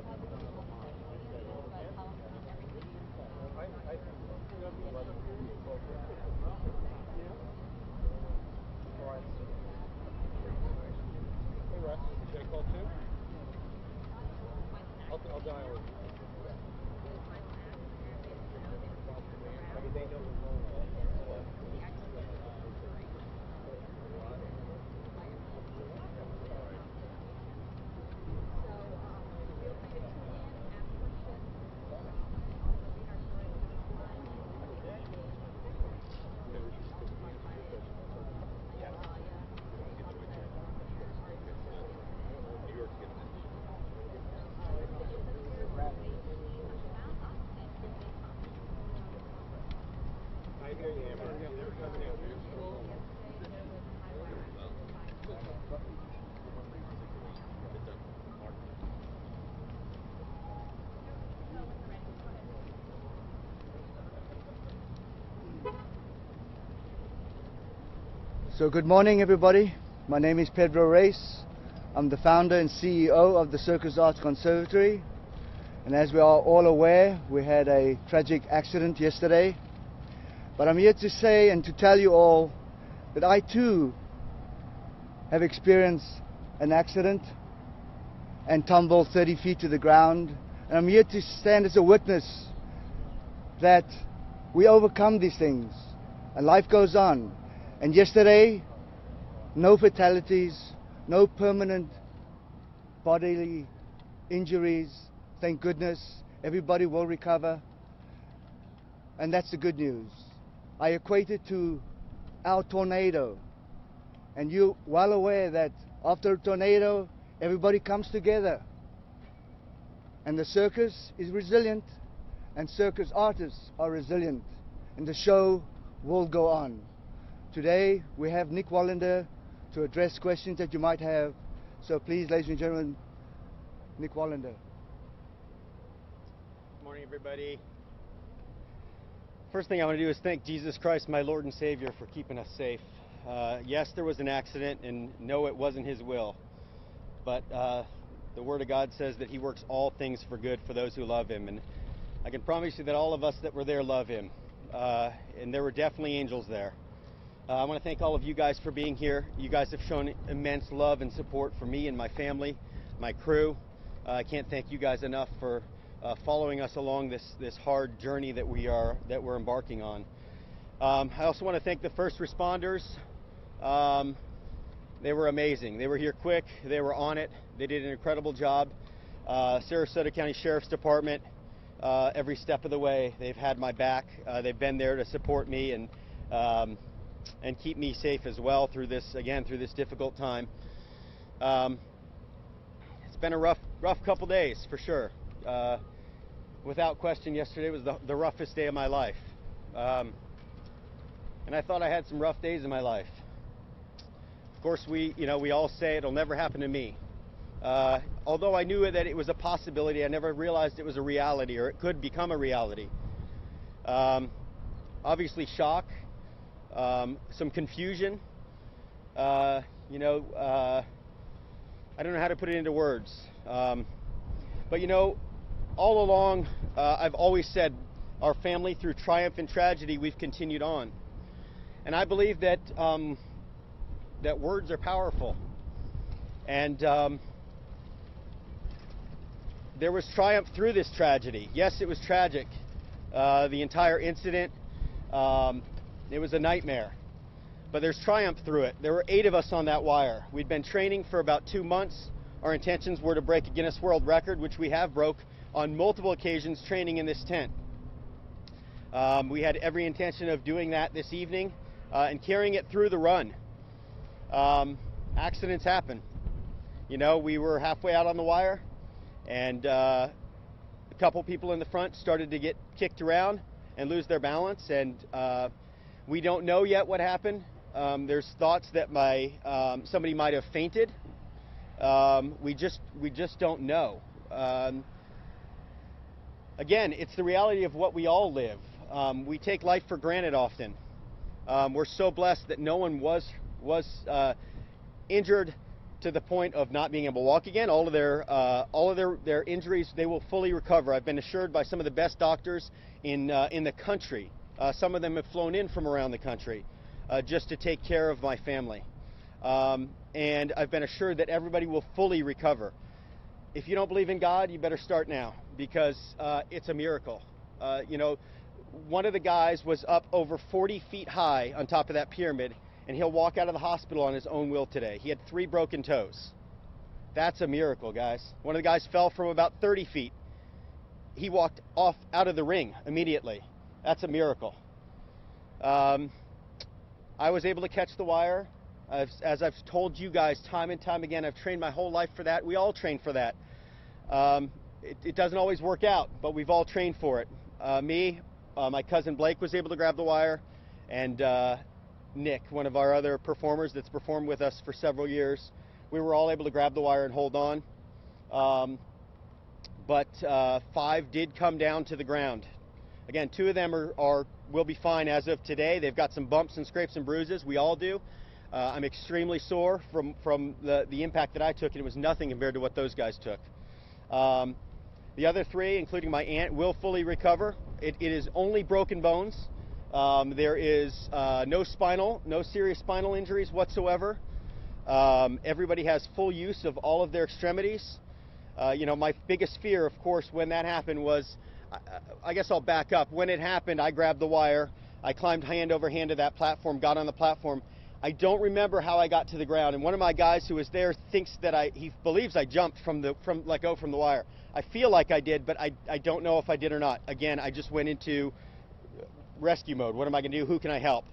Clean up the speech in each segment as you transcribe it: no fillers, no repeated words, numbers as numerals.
Should I call too? I'll dial it. I mean, they know the role. I hear you, Amber. They're coming out. So good morning, everybody. My name is Pedro Reis. I'm the founder and CEO of the Circus Arts Conservatory. And as we are all aware, we had a tragic accident yesterday. But I'm here to say and to tell you all that I too have experienced an accident and tumbled 30 feet to the ground. And I'm here to stand as a witness that we overcome these things and life goes on. And yesterday, no fatalities, no permanent bodily injuries. Thank goodness. Everybody will recover. And that's the good news. I equate it to our tornado. And you're well aware that after a tornado, everybody comes together. And the circus is resilient, and circus artists are resilient. And the show will go on. Today, we have Nick Wallander to address questions that you might have. So please, ladies and gentlemen, Nick Wallander. Good morning, everybody. First thing I want to do is thank Jesus Christ, my Lord and Savior, for keeping us safe. Yes, there was an accident, and no, it wasn't His will. But the Word of God says that He works all things for good for those who love Him. And I can promise you that all of us that were there love Him. And there were definitely angels there. I want to thank all of you guys for being here. You guys have shown immense love and support for me and my family, my crew. I can't thank you guys enough for following us along this hard journey that we're embarking on. I also want to thank the first responders. They were amazing. They were here quick. They were on it. They did an incredible job. Sarasota County Sheriff's Department, every step of the way, they've had my back. They've been there to support me and keep me safe as well through this difficult time. It's been a rough couple days for sure. Without question, yesterday was the roughest day of my life. And I thought I had some rough days in my life. Of course, we all say it'll never happen to me. Although I knew that it was a possibility, I never realized it was a reality, or it could become a reality. Obviously shock, some confusion. I don't know how to put it into words. But all along, I've always said, our family, through triumph and tragedy, we've continued on. And I believe that that words are powerful. And there was triumph through this tragedy. Yes, it was tragic. The entire incident, it was a nightmare. But there's triumph through it. There were 8 of us on that wire. We'd been training for about 2 months. Our intentions were to break a Guinness World Record, which we have broke on multiple occasions training in this tent. We had every intention of doing that this evening and carrying it through the run. Accidents happen. We were halfway out on the wire, and a couple people in the front started to get kicked around and lose their balance, and we don't know yet what happened. There's thoughts that somebody might have fainted. We just don't know. Again, it's the reality of what we all live. We take life for granted often. We're so blessed that no one was injured to the point of not being able to walk again. All of their injuries, they will fully recover. I've been assured by some of the best doctors in the country. Some of them have flown in from around the country just to take care of my family. And I've been assured that everybody will fully recover. If you don't believe in God, you better start now, because it's a miracle. You know, one of the guys was up over 40 feet high on top of that pyramid, and he'll walk out of the hospital on his own will today. He had 3 broken toes. That's a miracle, guys. One of the guys fell from about 30 feet. He walked off out of the ring immediately. That's a miracle. I was able to catch the wire. As I've told you guys time and time again, I've trained my whole life for that. We all train for that. It doesn't always work out, but we've all trained for it. My cousin Blake was able to grab the wire, and Nick, one of our other performers that's performed with us for several years, we were all able to grab the wire and hold on. But 5 did come down to the ground. Again, 2 of them will be fine as of today. They've got some bumps and scrapes and bruises. We all do. I'm extremely sore from the impact that I took, and it was nothing compared to what those guys took. The other 3, including my aunt, will fully recover. It is only broken bones. There is no serious spinal injuries whatsoever. Everybody has full use of all of their extremities. You know, my biggest fear, of course, when that happened was, I guess I'll back up. When it happened, I grabbed the wire. I climbed hand over hand to that platform, got on the platform. I don't remember how I got to the ground, and one of my guys who was there thinks that he believes I jumped from the wire. I feel like I did, but I don't know if I did or not. Again, I just went into rescue mode. What am I going to do? Who can I help?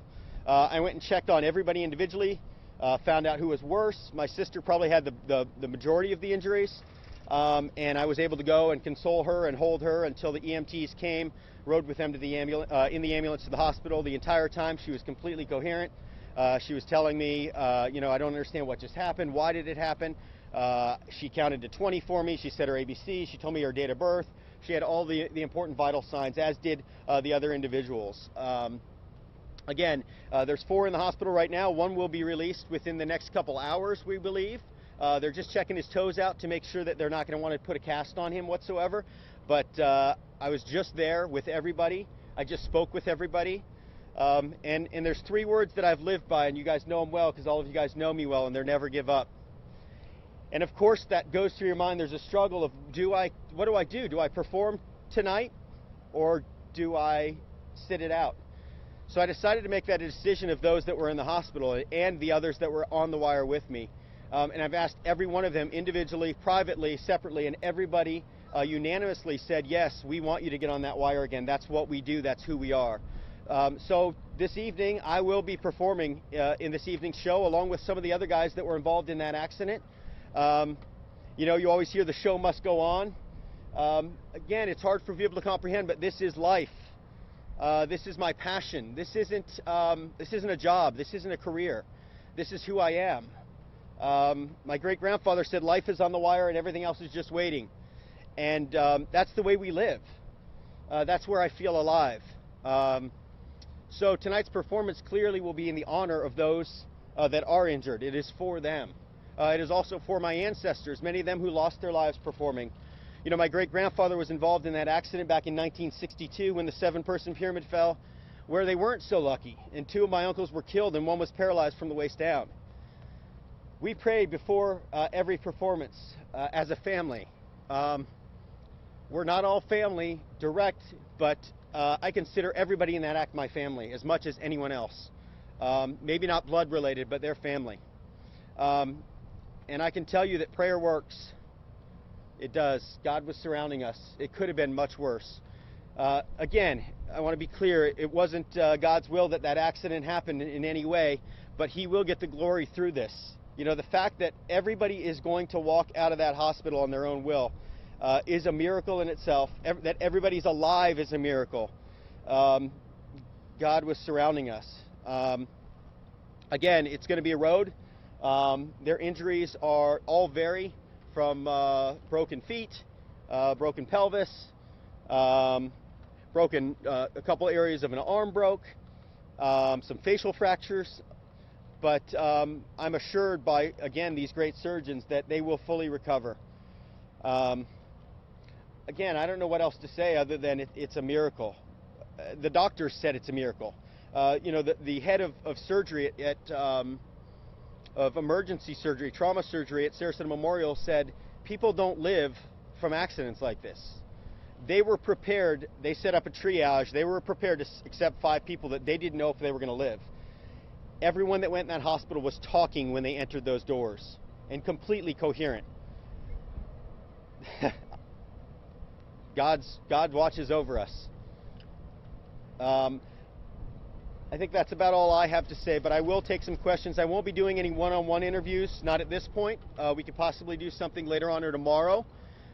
I went and checked on everybody individually, found out who was worse. My sister probably had the majority of the injuries, and I was able to go and console her and hold her until the EMTs came, rode with them to the in the ambulance to the hospital. The entire time she was completely coherent. She was telling me, you know, I don't understand what just happened. Why did it happen? She counted to 20 for me. She said her ABC. She told me her date of birth. She had all the important vital signs, as did the other individuals. Again, there's 4 in the hospital right now. 1 will be released within the next couple hours, we believe. They're just checking his toes out to make sure that they're not going to want to put a cast on him whatsoever. But I was just there with everybody. I just spoke with everybody. And there's 3 words that I've lived by, and you guys know them well because all of you guys know me well, and they're never give up. And of course that goes through your mind. There's a struggle of what do I do? Do I perform tonight, or do I sit it out? So I decided to make that a decision of those that were in the hospital and the others that were on the wire with me. And I've asked every one of them individually, privately, separately, and everybody unanimously said, yes, we want you to get on that wire again. That's what we do. That's who we are. So this evening I will be performing in this evening's show along with some of the other guys that were involved in that accident. You know, you always hear the show must go on. Again, it's hard for people to comprehend, but this is life. This is my passion. This isn't a job. This isn't a career. This is who I am. My great-grandfather said life is on the wire and everything else is just waiting. And that's the way we live. That's where I feel alive. So tonight's performance clearly will be in the honor of those that are injured. It is for them. It is also for my ancestors, many of them who lost their lives performing. You know, my great-grandfather was involved in that accident back in 1962 when the 7-person pyramid fell, where they weren't so lucky, and 2 of my uncles were killed and 1 was paralyzed from the waist down. We pray before every performance as a family. We're not all family direct, but I consider everybody in that act my family as much as anyone else. Maybe not blood related, but they're family. And I can tell you that prayer works. It does. God was surrounding us. It could have been much worse. Again, I want to be clear, it wasn't God's will that that accident happened in any way, but He will get the glory through this. You know, the fact that everybody is going to walk out of that hospital on their own will is a miracle in itself. That everybody's alive is a miracle. God was surrounding us. Again, it's going to be a road. Their injuries are all vary from broken feet, broken pelvis, broken, a couple areas of an arm broke, some facial fractures. but I'm assured by, again, these great surgeons that they will fully recover. Again, I don't know what else to say other than it's a miracle. The doctors said it's a miracle. You know, the head of surgery of emergency surgery, trauma surgery at Sarasota Memorial said people don't live from accidents like this. They were prepared, they set up a triage, they were prepared to accept 5 people that they didn't know if they were going to live. Everyone that went in that hospital was talking when they entered those doors and completely coherent. God watches over us. I think that's about all I have to say, but I will take some questions. I won't be doing any one-on-one interviews, not at this point. We could possibly do something later on or tomorrow,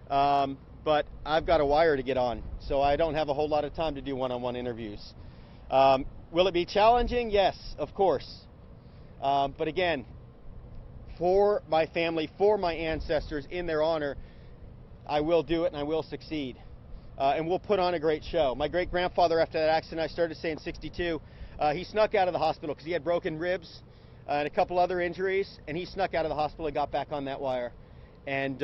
but I've got a wire to get on, so I don't have a whole lot of time to do one-on-one interviews. Will it be challenging? Yes, of course. But again, for my family, for my ancestors, in their honor, I will do it and I will succeed. And we'll put on a great show. My great-grandfather, after that accident, I started to say in '62, he snuck out of the hospital because he had broken ribs and a couple other injuries, and he snuck out of the hospital and got back on that wire and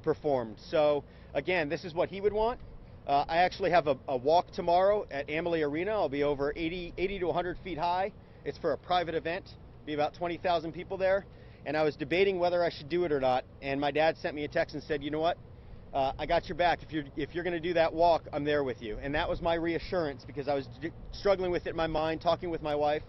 performed. So again, this is what he would want. I actually have a walk tomorrow at Amalie Arena. I'll be over 80 to 100 feet high. It's for a private event. Be about 20,000 people there. And I was debating whether I should do it or not. And my dad sent me a text and said, you know what? I got your back. If you're going to do that walk, I'm there with you. And that was my reassurance because I was struggling with it in my mind, talking with my wife.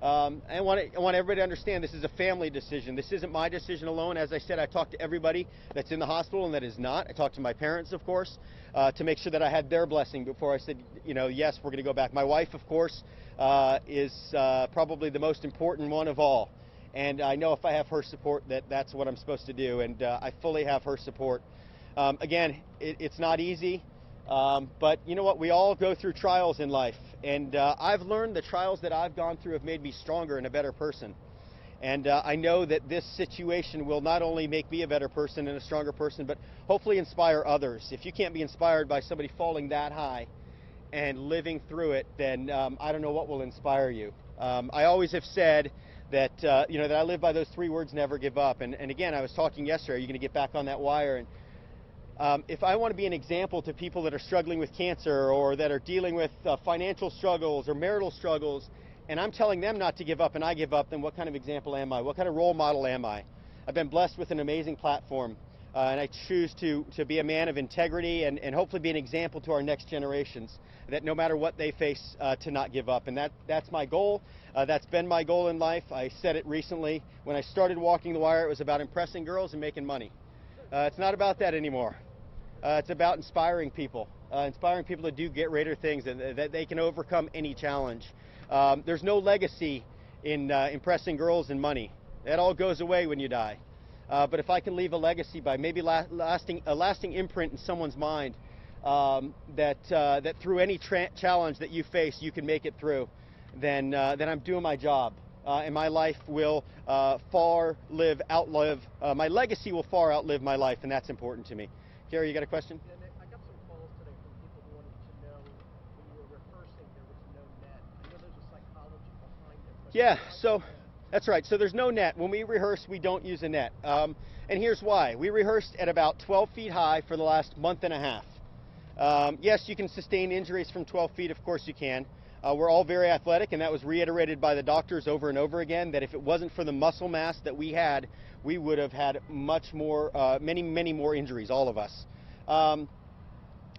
I want everybody to understand this is a family decision. This isn't my decision alone. As I said, I talked to everybody that's in the hospital and that is not. I talked to my parents, of course, to make sure that I had their blessing before I said, you know, yes, we're going to go back. My wife, of course, is probably the most important one of all. And I know if I have her support, that's what I'm supposed to do. And I fully have her support. Again, it's not easy. But you know what? We all go through trials in life. And I've learned the trials that I've gone through have made me stronger and a better person. And I know that this situation will not only make me a better person and a stronger person, but hopefully inspire others. If you can't be inspired by somebody falling that high and living through it, then I don't know what will inspire you. I always have said that, you know, that I live by those 3 words, never give up. And again, I was talking yesterday, are you going to get back on that wire? And if I want to be an example to people that are struggling with cancer or that are dealing with financial struggles or marital struggles, and I'm telling them not to give up and I give up, then what kind of example am I? What kind of role model am I? I've been blessed with an amazing platform, and I choose to be a man of integrity and hopefully be an example to our next generations, that no matter what they face, to not give up. And that's my goal. That's been my goal in life. I said it recently. When I started walking the wire, it was about impressing girls and making money. It's not about that anymore. It's about inspiring people to do greater things, and that they can overcome any challenge. There's no legacy in impressing girls and money. That all goes away when you die. But if I can leave a legacy by maybe a lasting imprint in someone's mind, that through any challenge that you face, you can make it through, then I'm doing my job. And my life will outlive, my legacy will far outlive my life, and that's important to me. Gary, you got a question? Yeah, Nick, I got some calls today from people who wanted to know when you were rehearsing there was no net. I know there's a psychology behind it. But Yeah, so that's right. So there's no net. When we rehearse, we don't use a net. And here's why. We rehearsed at about 12 feet high for the last month and a half. Yes, you can sustain injuries from 12 feet. Of course you can. We're all very athletic, and that was reiterated by the doctors over and over again, that if it wasn't for the muscle mass that we had, we would have had much more, many more injuries, all of us.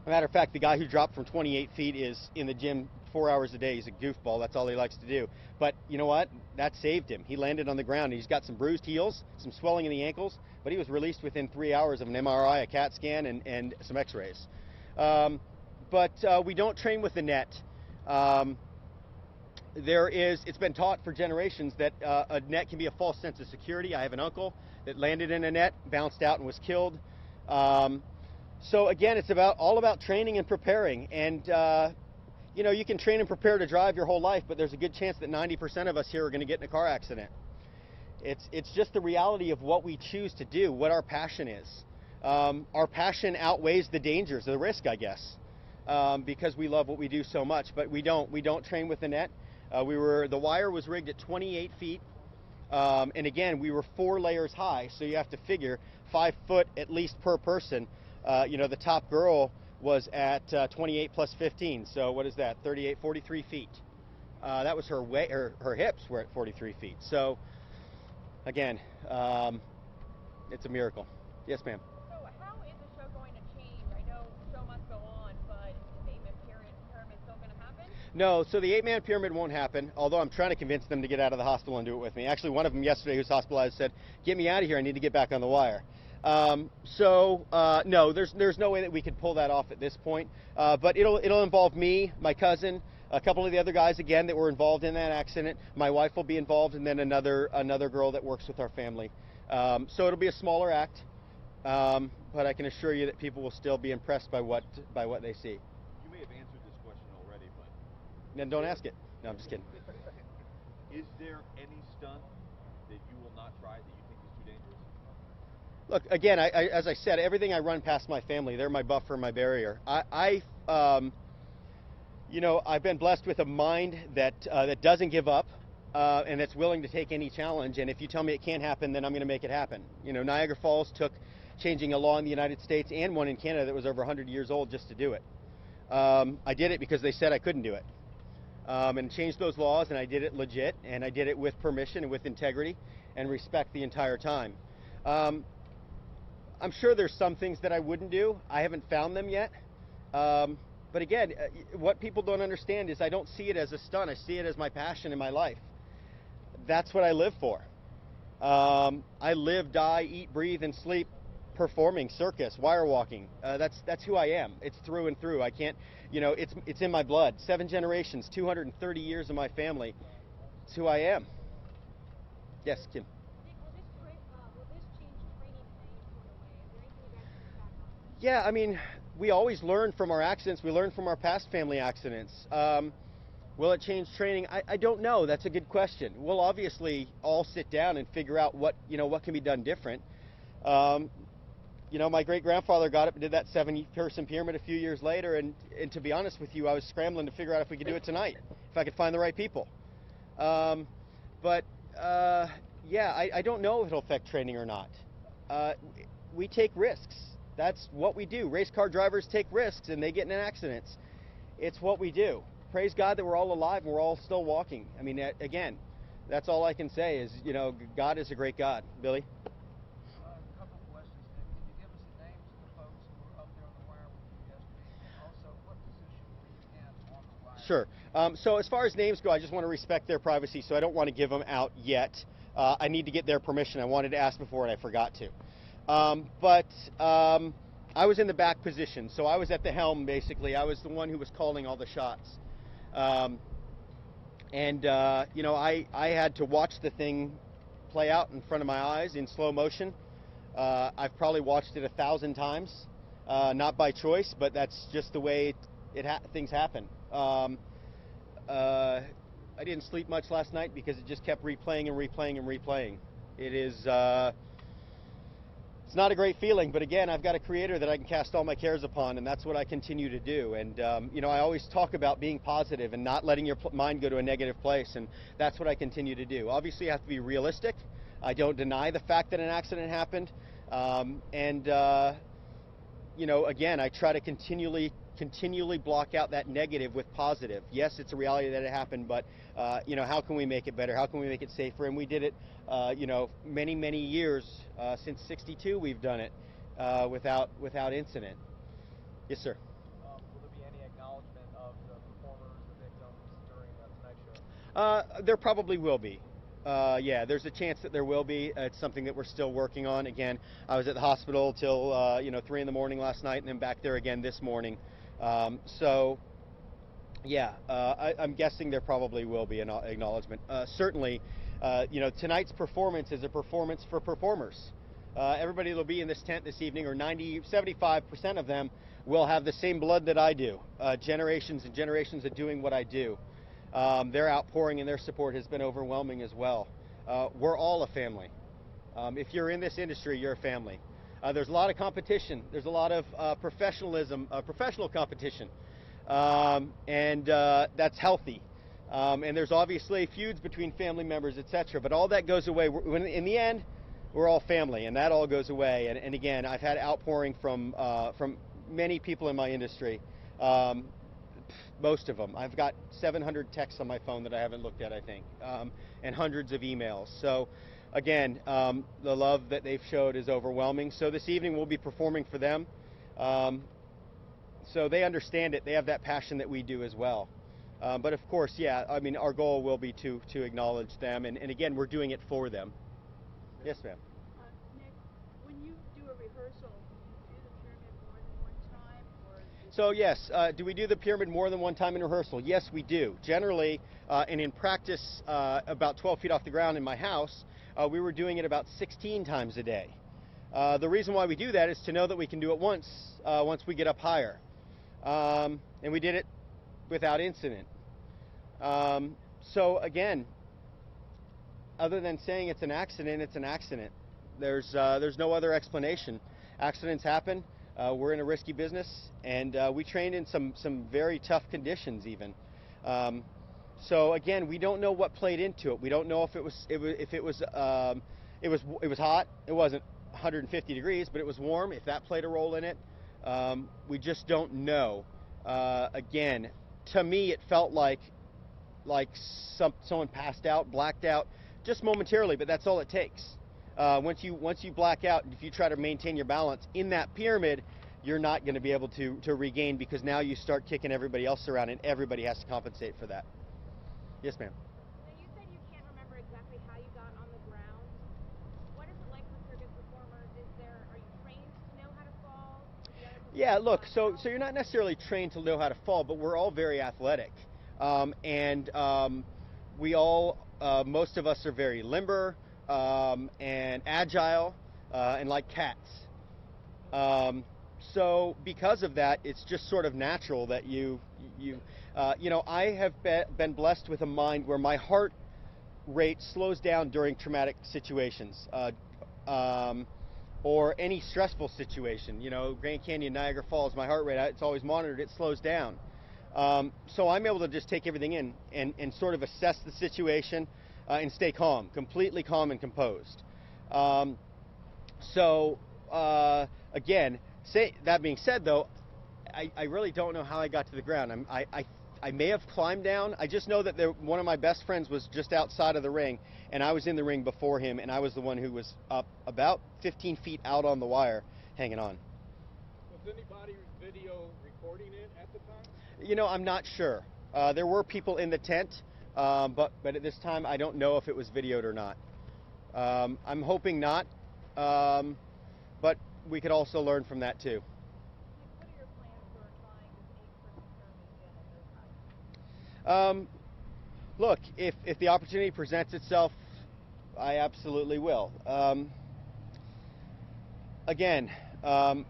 Matter of fact, the guy who dropped from 28 feet is in the gym 4 hours a day. He's a goofball. That's all he likes to do. But you know what? That saved him. He landed on the ground. He's got some bruised heels, some swelling in the ankles, but he was released within 3 hours of an MRI, a CAT scan, and some x-rays. But we don't train with the net. It's been taught for generations that a net can be a false sense of security. I have an uncle that landed in a net, bounced out, and was killed. So again, it's all about training and preparing. And you know, you can train and prepare to drive your whole life, but there's a good chance that 90% of us here are going to get in a car accident. It's just the reality of what we choose to do, what our passion is. Our passion outweighs the dangers, the risk, I guess. Because we love what we do so much, but we don't train with the net. The wire was rigged at 28 feet, and again, we were 4 layers high, so you have to figure 5 foot at least per person. The top girl was at 28 plus 15, so what is that? 38, 43 feet. That was her weight. Her hips were at 43 feet. So, again, it's a miracle. Yes, ma'am. So how is the show going to change? I know the show must go on, but is the 8-man pyramid still going to happen? No, so the 8-man pyramid won't happen, although I'm trying to convince them to get out of the hospital and do it with me. Actually, one of them yesterday who's hospitalized said, "Get me out of here, I need to get back on the wire." No, there's no way that we could pull that off at this point, but it'll involve me, my cousin, a couple of the other guys, again, that were involved in that accident. My wife will be involved, and then another girl that works with our family. So it'll be a smaller act, but I can assure you that people will still be impressed by what they see. You may have answered this question already, but Then don't ask it. No, I'm just kidding. is there any stunt that you will not try that you think is too dangerous? Look, again, as I said, everything I run past my family. They're my buffer, my barrier. I've been blessed with a mind that doesn't give up, and that's willing to take any challenge. And if you tell me it can't happen, then I'm going to make it happen. Niagara Falls took changing a law in the United States and one in Canada that was over 100 years old just to do it. I did it because they said I couldn't do it, and changed those laws, and I did it legit, and I did it with permission and with integrity and respect the entire time. I'm sure there's some things that I wouldn't do. I haven't found them yet. But again, what people don't understand is I don't see it as a stunt. I see it as my passion in my life. That's what I live for. I live, die, eat, breathe, and sleep performing circus, wire walking. That's who I am. It's through and through. I can't, it's in my blood. 7 generations, 230 years of my family. It's who I am. Yes, Kim. Yeah, I mean, we always learn from our accidents. We learn from our past family accidents. Will it change training? I don't know. That's a good question. We'll obviously all sit down and figure out what can be done different. My great-grandfather got up and did that 7-person pyramid a few years later, and to be honest with you, I was scrambling to figure out if we could do it tonight, if I could find the right people. Yeah, I don't know if it'll affect training or not. We take risks. That's what we do. Race car drivers take risks and they get in accidents. It's what we do. Praise God that we're all alive and we're all still walking. I mean, again, that's all I can say is, God is a great God. Billy? A couple of questions, Nick. Can you give us the names of the folks who were up there on the wire with you yesterday? And also, what position were you in on the wire? Sure. So as far as names go, I just want to respect their privacy, so I don't want to give them out yet. I need to get their permission. I wanted to ask before and I forgot to. I was in the back position, so I was at the helm, basically. I was the one who was calling all the shots. I had to watch the thing play out in front of my eyes in slow motion. I've probably watched it 1,000 times, not by choice, but that's just the way things happen. I didn't sleep much last night because it just kept replaying and replaying and replaying. It is... It's not a great feeling, but again, I've got a creator that I can cast all my cares upon, and that's what I continue to do. And, I always talk about being positive and not letting your mind go to a negative place, and that's what I continue to do. Obviously, you have to be realistic. I don't deny the fact that an accident happened. Again, I try to continually block out that negative with positive. Yes, it's a reality that it happened, but, how can we make it better? How can we make it safer? And we did it, many, many years, since '62 we've done it, without incident. Yes, sir. Will there be any acknowledgement of the performers, the victims during tonight's show? There probably will be. Yeah, there's a chance that there will be. It's something that we're still working on. Again, I was at the hospital till 3 in the morning last night, and then back there again this morning. Yeah, I'm guessing there probably will be an acknowledgement. Certainly, tonight's performance is a performance for performers. Everybody that will be in this tent this evening, or 75% of them, will have the same blood that I do. Generations and generations of doing what I do. Their outpouring and their support has been overwhelming as well. We're all a family. If you're in this industry, you're a family. There's a lot of competition. There's a lot of professional competition. That's healthy. And there's obviously feuds between family members, etc. But all that goes away. When, in the end, we're all family, and that all goes away. And again, I've had outpouring from many people in my industry. Most of them. I've got 700 texts on my phone that I haven't looked at, I think, and hundreds of emails. So, again, the love that they've showed is overwhelming. So this evening we'll be performing for them. So they understand it. They have that passion that we do as well. But of course, yeah, I mean, our goal will be to acknowledge them. And again, we're doing it for them. Yes, ma'am. Nick, when you do a rehearsal, do you do the pyramid more than one time? Or So yes, do we do the pyramid more than one time in rehearsal? Yes, we do. Generally, and in practice about 12 feet off the ground in my house, we were doing it about 16 times a day. The reason why we do that is to know that we can do it once we get up higher. And we did it without incident. So again, other than saying it's an accident, it's an accident. There's no other explanation. Accidents happen. We're in a risky business, and we trained in some very tough conditions even. So again, we don't know what played into it. We don't know if it was hot. It wasn't 150 degrees, but it was warm. If that played a role in it, we just don't know. Again, to me, it felt like someone passed out, blacked out, just momentarily. But that's all it takes. Once you black out, if you try to maintain your balance in that pyramid, you're not going to be able to regain, because now you start kicking everybody else around, and everybody has to compensate for that. Yes, ma'am. Now, you said you can't remember exactly how you got on the ground. What is it like for circus performers? Are you trained to know how to fall? Yeah, look, so you're not necessarily trained to know how to fall, but we're all very athletic. And we all, most of us are very limber and agile and like cats. So because of that, it's just sort of natural that you know, I have been blessed with a mind where my heart rate slows down during traumatic situations. Or any stressful situation, you know, Grand Canyon, Niagara Falls, my heart rate, it's always monitored, it slows down. So I'm able to just take everything in and sort of assess the situation and stay calm, completely calm and composed. Again, that being said though, I really don't know how I got to the ground. I may have climbed down. I just know that one of my best friends was just outside of the ring, and I was in the ring before him, and I was the one who was up about 15 feet out on the wire, hanging on. Was anybody video recording it at the time? You know, I'm not sure. There were people in the tent, but at this time, I don't know if it was videoed or not. I'm hoping not, but we could also learn from that too. What are your plans for trying to sneak Christmas tournament again at those heights? Look, if the opportunity presents itself, I absolutely will. Again,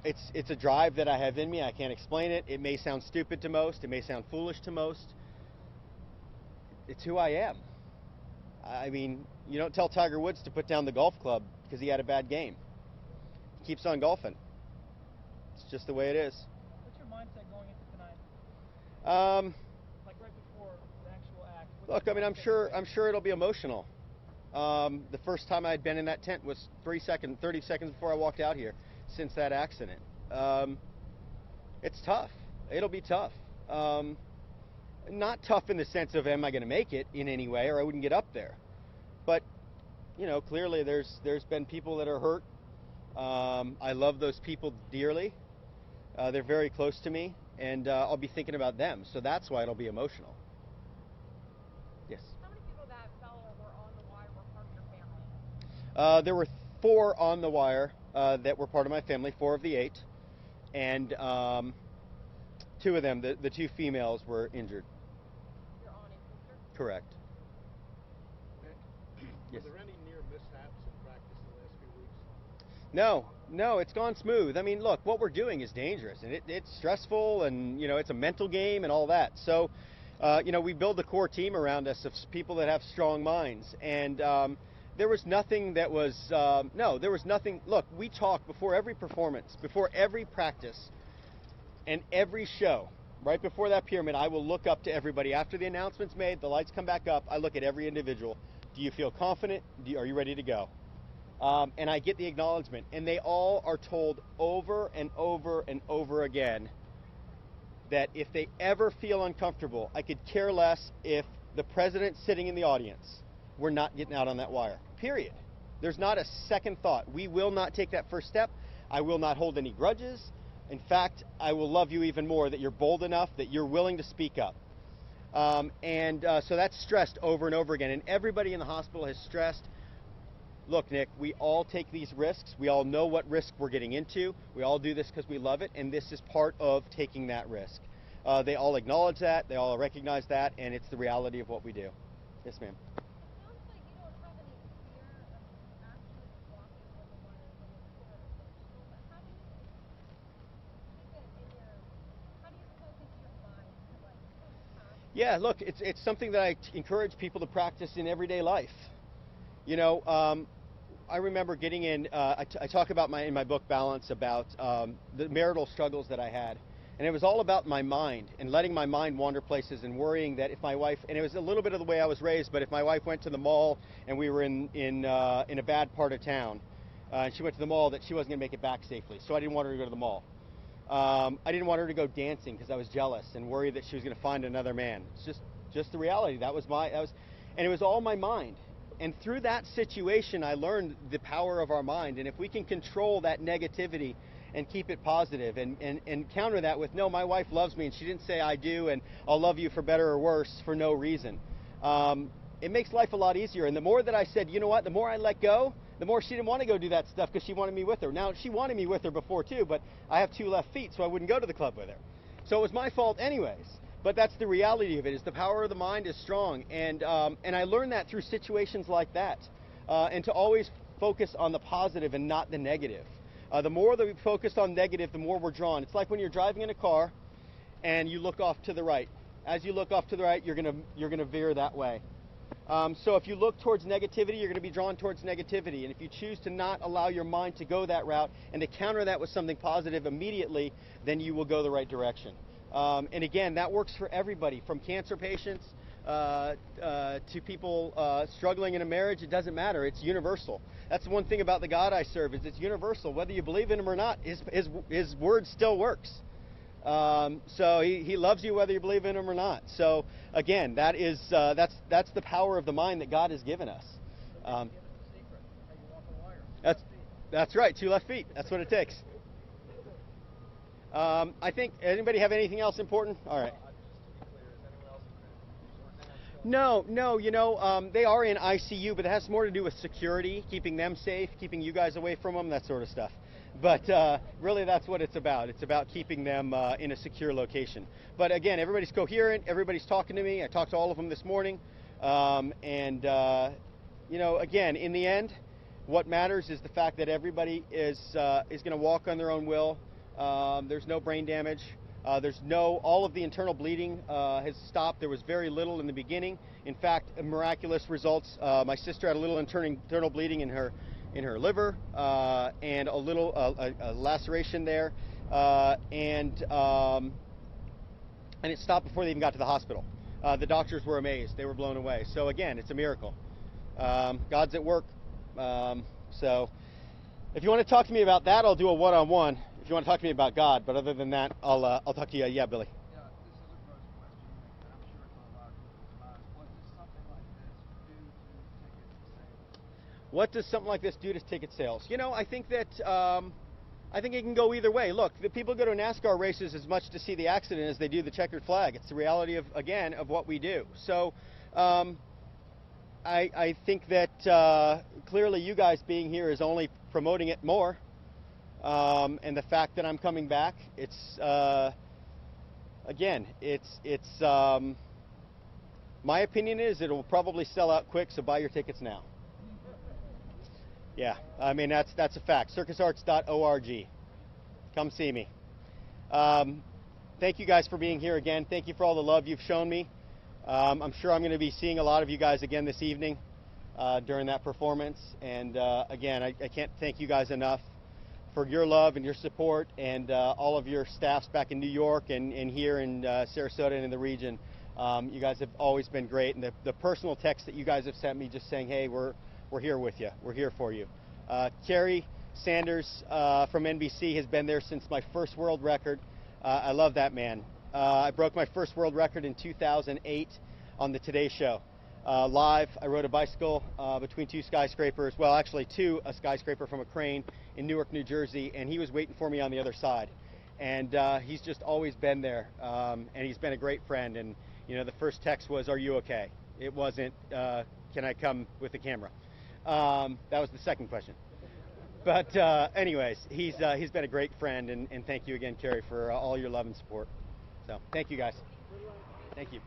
it's a drive that I have in me. I can't explain it. It may sound stupid to most. It may sound foolish to most. It's who I am. I mean, you don't tell Tiger Woods to put down the golf club because he had a bad game. He keeps on golfing. It's just the way it is. What's your mindset going into tonight? Like right before the actual act. Look, I mean, I'm sure it'll be emotional. The first time I'd been in that tent was 30 seconds before I walked out here since that accident. It's tough. It'll be tough. Not tough in the sense of am I going to make it in any way, or I wouldn't get up there. But, you know, clearly there's been people that are hurt. I love those people dearly. They're very close to me, and I'll be thinking about them. So that's why it'll be emotional. Yes. How many people that fell or were on the wire were part of your family? There were 4 on the wire that were part of my family, 4 of the 8, and 2 of them, the 2 females, were injured. Your aunt and sister? Correct. Yes. Were there any near mishaps in practice the last few weeks? No, it's gone smooth. I mean, look, what we're doing is dangerous, and it's stressful, and, you know, it's a mental game and all that. So, you know, we build a core team around us of people that have strong minds, and there was nothing that was, there was nothing. Look, we talk before every performance, before every practice, and every show. right before that pyramid, I will look up to everybody. After the announcement's made, the lights come back up, I look at every individual. Do you feel confident? Are you ready to go? And I get the acknowledgement. And they all are told over and over and over again that if they ever feel uncomfortable, I could care less if the president's sitting in the audience. We're not getting out on that wire. Period. There's not a second thought. We will not take that first step. I will not hold any grudges. In fact, I will love you even more that you're bold enough, that you're willing to speak up. So that's stressed over and over again. And everybody in the hospital has stressed, look, Nick, we all take these risks. We all know what risk we're getting into. We all do this because we love it, and this is part of taking that risk. They all acknowledge that. They all recognize that, and it's the reality of what we do. Yes, ma'am. Yeah, look, it's something that I encourage people to practice in everyday life. You know, I remember getting in, I talk about in my book, Balance, about the marital struggles that I had. And it was all about my mind and letting my mind wander places and worrying that if my wife, and it was a little bit of the way I was raised, but if my wife went to the mall and we were in a bad part of town, and she went to the mall, that she wasn't going to make it back safely. So I didn't want her to go to the mall. I didn't want her to go dancing because I was jealous and worried that she was going to find another man. It's just the reality. And it was all my mind. And through that situation, I learned the power of our mind. And if we can control that negativity and keep it positive and counter that with, no, my wife loves me and she didn't say I do and I'll love you for better or worse for no reason. It makes life a lot easier. And the more that I said, you know what, the more I let go, the more she didn't want to go do that stuff because she wanted me with her. Now, she wanted me with her before too, but I have 2 left feet, so I wouldn't go to the club with her. So it was my fault anyways. But that's the reality of it, is the power of the mind is strong. And I learned that through situations like that. And to always focus on the positive and not the negative. The more that we focus on negative, the more we're drawn. It's like when you're driving in a car and you look off to the right. As you look off to the right, you're gonna veer that way. So if you look towards negativity, you're going to be drawn towards negativity. And if you choose to not allow your mind to go that route and to counter that with something positive immediately, then you will go the right direction. And again, that works for everybody, from cancer patients to people struggling in a marriage. It doesn't matter. It's universal. That's the one thing about the God I serve, is it's universal. Whether you believe in him or not, his word still works. So he loves you whether you believe in him or not. So again, that's the power of the mind that God has given us. That's right, 2 left feet. That's what it takes. I think, anybody have anything else important? All right. No, you know, they are in ICU, but it has more to do with security, keeping them safe, keeping you guys away from them, that sort of stuff. But really, that's what it's about. It's about keeping them in a secure location. But again, everybody's coherent. Everybody's talking to me. I talked to all of them this morning. You know, again, in the end, what matters is the fact that everybody is going to walk on their own will. There's no brain damage. All of the internal bleeding has stopped. There was very little in the beginning. In fact, miraculous results. My sister had a little internal bleeding in her liver and a little a laceration there, and it stopped before they even got to the hospital. The doctors were amazed. They were blown away. So again, it's a miracle. God's at work. So if you want to talk to me about that, I'll do a one-on-one. If you want to talk to me about God, but other than that, I'll talk to you. Yeah, Billy. Yeah, this is a gross question, and I'm sure it's on a lot of people's minds. What does something like this do to ticket sales? What does something like this do to ticket sales? You know, I think that I think it can go either way. Look, the people go to NASCAR races as much to see the accident as they do the checkered flag. It's the reality of what we do. So I think that clearly you guys being here is only promoting it more. And the fact that I'm coming back, it's again, it's my opinion is it'll probably sell out quick, so buy your tickets now. Yeah, I mean that's a fact. circusarts.org. Come see me. Thank you guys for being here again. Thank you for all the love you've shown me. I'm sure I'm going to be seeing a lot of you guys again this evening during that performance. And again, I can't thank you guys enough for your love and your support, and all of your staffs back in New York and here in Sarasota and in the region. You guys have always been great, and the personal text that you guys have sent me just saying, hey, we're here with you, we're here for you. Kerry Sanders from NBC has been there since my first world record. I love that man. I broke my first world record in 2008 on the Today Show. Live, I rode a bicycle between two skyscrapers, well actually a skyscraper from a crane in Newark, New Jersey, and he was waiting for me on the other side. And he's just always been there, and he's been a great friend. And you know, the first text was, are you okay? It wasn't, can I come with the camera? That was the second question. But anyways, he's been a great friend, and thank you again, Kerry, for all your love and support. So thank you guys. Thank you.